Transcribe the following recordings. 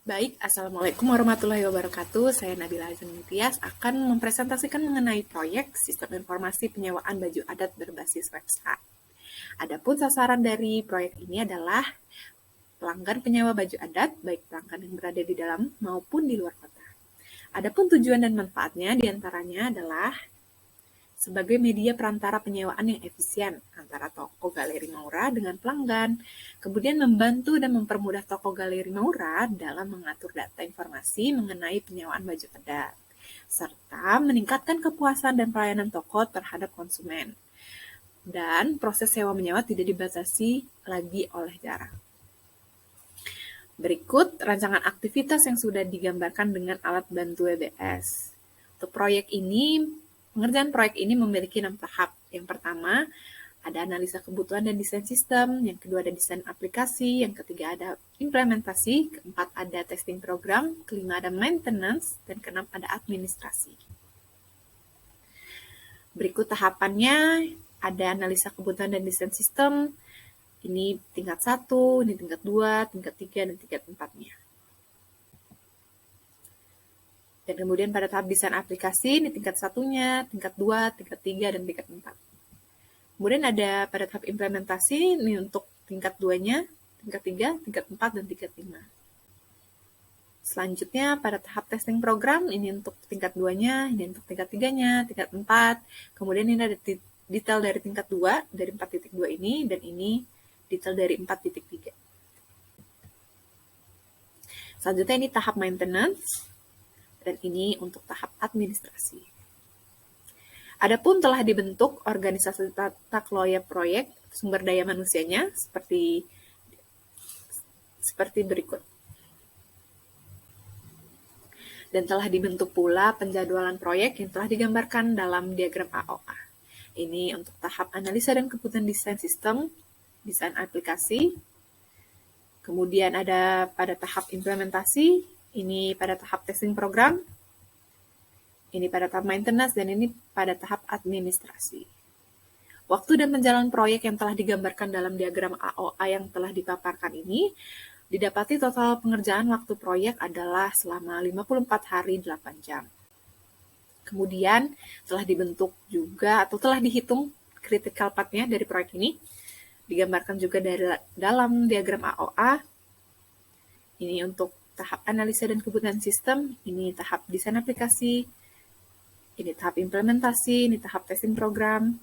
Baik, Assalamualaikum warahmatullahi wabarakatuh. Saya Nabila Azanitias akan mempresentasikan mengenai proyek Sistem Informasi Penyewaan Baju Adat berbasis website. Adapun sasaran dari proyek ini adalah pelanggan penyewa baju adat, baik pelanggan yang berada di dalam maupun di luar kota. Adapun tujuan dan manfaatnya diantaranya adalah sebagai media perantara penyewaan yang efisien antara toko galeri Maura dengan pelanggan, kemudian membantu dan mempermudah toko galeri Maura dalam mengatur data informasi mengenai penyewaan baju adat, serta meningkatkan kepuasan dan pelayanan toko terhadap konsumen. Dan proses sewa menyewa tidak dibatasi lagi oleh jarak. Berikut rancangan aktivitas yang sudah digambarkan dengan alat bantu WBS. Untuk pengerjaan proyek ini memiliki 6 tahap. Yang pertama, ada analisa kebutuhan dan desain sistem. Yang kedua, ada desain aplikasi. Yang ketiga, ada implementasi. Keempat, ada testing program. Kelima, ada maintenance. Dan keenam, ada administrasi. Berikut tahapannya, ada analisa kebutuhan dan desain sistem. Ini tingkat 1, ini tingkat 2, tingkat 3, dan tingkat 4-nya. Dan kemudian pada tahap desain aplikasi, ini tingkat 1-nya, tingkat 2, tingkat 3, dan tingkat 4. Kemudian ada pada tahap implementasi, ini untuk tingkat 2-nya, tingkat 3, tingkat 4, dan tingkat 5. Selanjutnya pada tahap testing program, ini untuk tingkat 2-nya, ini untuk tingkat 3-nya, tingkat 4. Kemudian ini ada detail dari tingkat 2, dari 4.2 ini, dan ini detail dari 4.3. Selanjutnya ini tahap maintenance, dan ini untuk tahap administrasi. Adapun telah dibentuk organisasi tata kelola proyek sumber daya manusianya seperti berikut. Dan telah dibentuk pula penjadwalan proyek yang telah digambarkan dalam diagram AOA. Ini untuk tahap analisa dan kebutuhan desain sistem, desain aplikasi. Kemudian ada pada tahap implementasi, ini pada tahap testing program, ini pada tahap maintenance, dan ini pada tahap administrasi. Waktu dan penjalan proyek yang telah digambarkan dalam diagram AOA yang telah dipaparkan ini, didapati total pengerjaan waktu proyek adalah selama 54 hari 8 jam. Kemudian telah dibentuk juga atau telah dihitung critical path-nya dari proyek ini, digambarkan juga dalam diagram AOA. Ini untuk tahap analisa dan kebutuhan sistem, ini tahap desain aplikasi, ini tahap implementasi, ini tahap testing program,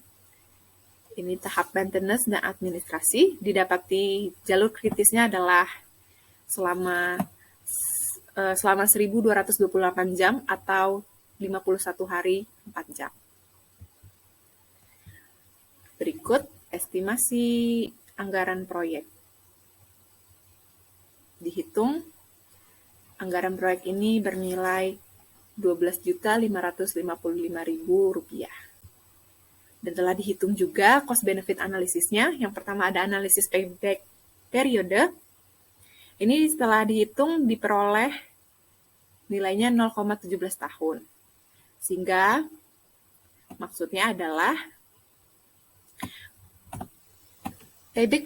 ini tahap maintenance dan administrasi. Didapati jalur kritisnya adalah selama 1.228 jam atau 51 hari 4 jam. Berikut estimasi anggaran proyek. Dihitung, anggaran proyek ini bernilai Rp12.555.000. Dan telah dihitung juga cost benefit analisisnya. Yang pertama ada analisis payback periode. Ini setelah dihitung diperoleh nilainya 0,17 tahun. Sehingga maksudnya adalah payback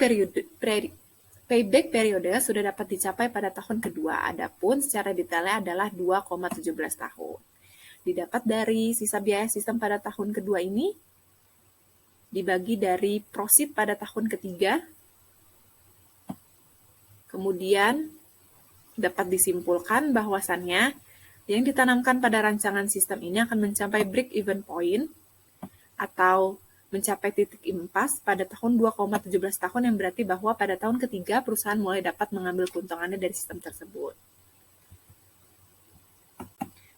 periode sudah dapat dicapai pada tahun kedua, adapun secara detailnya adalah 2,17 tahun. Didapat dari sisa biaya sistem pada tahun kedua ini, dibagi dari prosit pada tahun ketiga, kemudian dapat disimpulkan bahwasannya yang ditanamkan pada rancangan sistem ini akan mencapai break-even point atau mencapai titik impas pada tahun 2,17 tahun, yang berarti bahwa pada tahun ketiga perusahaan mulai dapat mengambil keuntungannya dari sistem tersebut.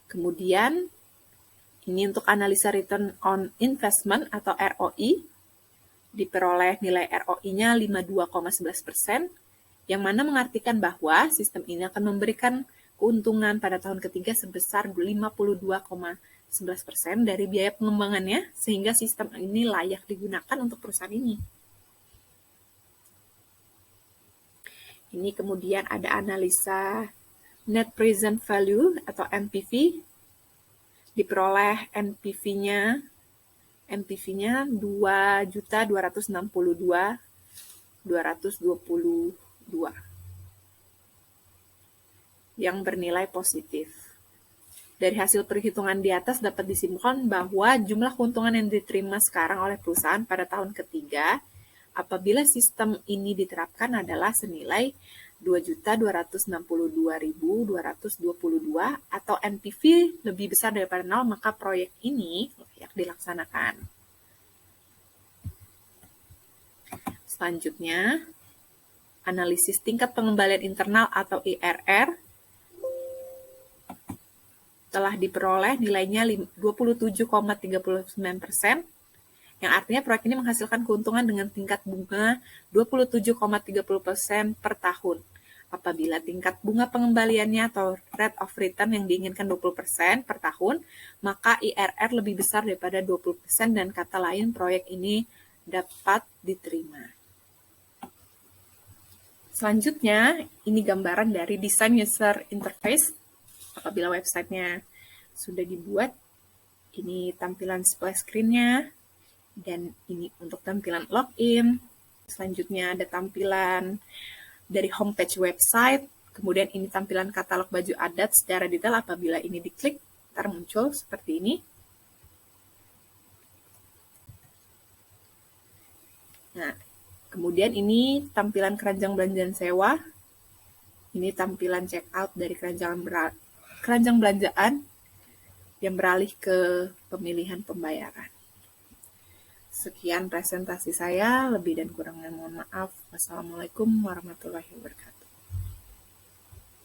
Kemudian ini untuk analisa return on investment atau ROI, diperoleh nilai ROI-nya 52,11%, yang mana mengartikan bahwa sistem ini akan memberikan keuntungan pada tahun ketiga sebesar 52,11% dari biaya pengembangannya, sehingga sistem ini layak digunakan untuk perusahaan ini. Ini kemudian ada analisa net present value atau NPV, diperoleh NPV-nya 2.262.222. yang bernilai positif. Dari hasil perhitungan di atas dapat disimpulkan bahwa jumlah keuntungan yang diterima sekarang oleh perusahaan pada tahun ketiga apabila sistem ini diterapkan adalah senilai 2.262.222 atau NPV lebih besar daripada 0, maka proyek ini layak dilaksanakan. Selanjutnya, analisis tingkat pengembalian internal atau IRR telah diperoleh nilainya 27,39%, yang artinya proyek ini menghasilkan keuntungan dengan tingkat bunga 27,30% per tahun. Apabila tingkat bunga pengembaliannya atau rate of return yang diinginkan 20% per tahun, maka IRR lebih besar daripada 20%, dan kata lain proyek ini dapat diterima. Selanjutnya, ini gambaran dari desain user interface. Apabila websitenya sudah dibuat, ini tampilan splash screen-nya, dan ini untuk tampilan login. Selanjutnya ada tampilan dari homepage website, kemudian ini tampilan katalog baju adat secara detail. Apabila ini diklik, ntar muncul seperti ini. Nah, kemudian ini tampilan keranjang belanjaan sewa. Ini tampilan check out dari keranjang belanjaan yang beralih ke pemilihan pembayaran. Sekian presentasi saya, lebih dan kurangnya mohon maaf. Wassalamualaikum warahmatullahi wabarakatuh.